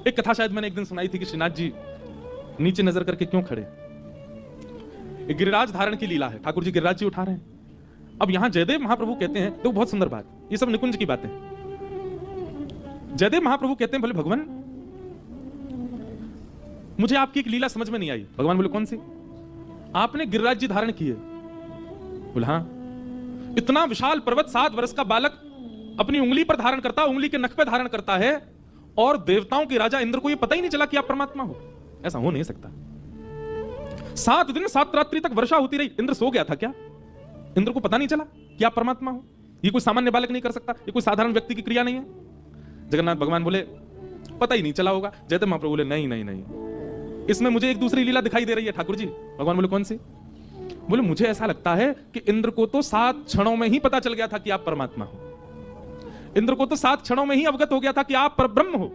एक कथा शायद मैंने एक दिन सुनाई थी कि श्रीनाथ जी नीचे नजर करके क्यों खड़े। एक गिरिराज धारण की लीला है, ठाकुर जी गिरिराज जी उठा रहे हैं। अब यहां जयदेव महाप्रभु कहते हैं, तो बहुत सुंदर बात, ये सब निकुंज की बातें। जयदेव महाप्रभु कहते हैं, बोले भगवान मुझे आपकी एक लीला समझ में नहीं आई। भगवान बोले कौन सी? आपने गिरिराज जी धारण किए। बोले हाँ। इतना विशाल पर्वत 7 वर्ष का बालक अपनी उंगली पर धारण करता, उंगली के नख पे धारण करता है, और देवताओं के राजा इंद्र को यह पता ही नहीं चला कि आप परमात्मा हो। ऐसा हो नहीं सकता। 7 दिन 7 रात्रि तक वर्षा होती रही, इंद्र सो गया था क्या? इंद्र को पता नहीं चला कि आप परमात्मा हो? ये कोई सामान्य बालक नहीं कर सकता, ये कोई साधारण व्यक्ति की क्रिया नहीं है। जगन्नाथ भगवान बोले पता ही नहीं चला होगा। जयदेव महाप्रभु बोले नहीं नहीं नहीं, इसमें मुझे एक दूसरी लीला दिखाई दे रही है ठाकुर जी। भगवान बोले कौन सी? बोले मुझे ऐसा लगता है कि इंद्र को तो 7 क्षणों में ही पता चल गया था कि आप परमात्मा हो। इंद्र को तो 7 क्षणों में ही अवगत हो गया था कि आप परब्रह्म हो।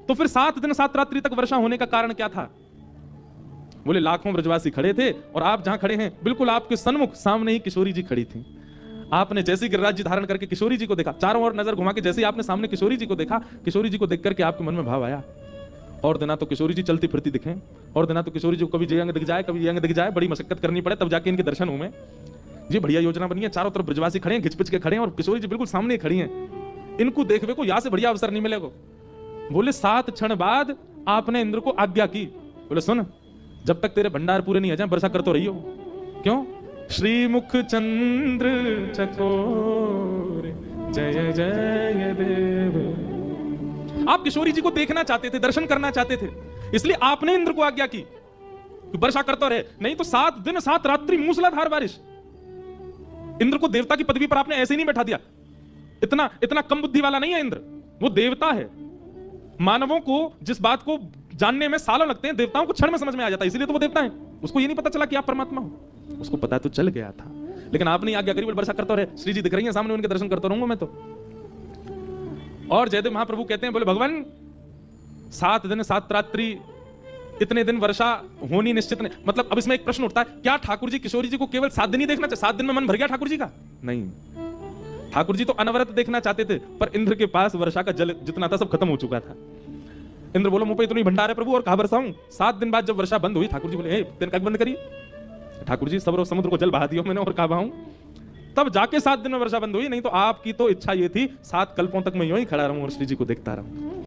तो फिर 7 दिन 7 रात्रि तक वर्षा होने का कारण क्या था? बोले लाखों ब्रजवासी खड़े थे और आप जहां खड़े हैं बिल्कुल आपके सन्मुख सामने ही किशोरी जी खड़ी थी। आपने जैसे गिरिराज जी धारण करके किशोरी जी को देखा, चारों ओर नजर घुमा के जैसे ही आपने सामने किशोरी जी को देखा, किशोरी जी को देख करके आपके मन में भाव आया, और दिना तो किशोरी जी चलती फिरती दिखें, और दिना तो किशोरी जी को कभी ये अंग दिख जाए, कभी ये अंग दिख जाए, बड़ी मशक्कत करनी पड़े तब जाके इनके दर्शन हो में। ये बढ़िया योजना बनी है, चारों तरफ ब्रजवासी खड़े हैं, घिच-पिच के खड़े हैं, और किशोरी जी बिल्कुल सामने खड़ी हैं। इनको देखने को यहां से बढ़िया अवसर नहीं मिलेगा। बोले 7 क्षण बाद आपने इंद्र को आज्ञा की, बोले सुन, जब तक तेरे भंडार पूरे नहीं आ जाए वर्षा कर तो रही हो। क्यों? श्रीमुख चंद्र चकोर जय जय देव। आप किशोरी जी को देखना चाहते थे, दर्शन करना चाहते थे, इसलिए आपने इंद्र को आज्ञा की कि वर्षा करता रहे। नहीं तो 7 दिन 7 रात्रि मूसलाधार बारिश। इंद्र को देवता की पदवी पर आपने ऐसे ही नहीं बैठा दिया। इतना कम बुद्धि वाला नहीं है इंद्र, वो देवता है। मानवों को जिस बात को जानने में सालों लगते हैं, देवताओं को क्षण में समझ में आ जाता है, इसीलिए तो वो देवता है। उसको ये नहीं पता चला कि आप परमात्मा हो। उसको पता तो चल गया था, लेकिन आपने आज्ञा करी, वर्षा करता रहे। श्री जी दिख रही है सामने, उनके दर्शन करता रहूंगा मैं तो। और जयदेव महाप्रभु कहते हैं, बोले भगवान 7 दिन 7 रात्रि इतने दिन वर्षा होनी निश्चित नहीं। मतलब अब इसमें एक प्रश्न उठता है, क्या ठाकुर जी किशोरी जी को केवल 7 दिन ही देखना चाहिए? 7 दिन में मन भर गया ठाकुर जी का? नहीं, ठाकुर जी तो अनवरत देखना चाहते थे, पर इंद्र के पास वर्षा का जल जितना था सब खत्म हो चुका था। इंद्र बोलो मुझ पे इतनी भंडार है प्रभु, और कहां बरसाऊं? 7 दिन बाद जब वर्षा बंद हुई, ठाकुर जी बोले तेरे का बंद करिए। ठाकुर जी समुद्र को जल बहा दिया मैंने, और कहां बहाऊं? तब जाके 7 दिन में वर्षा बंद हुई। नहीं तो आपकी तो इच्छा ये थी 7 कल्पों तक मैं यूं ही खड़ा रहूं और श्री जी को देखता रहूं।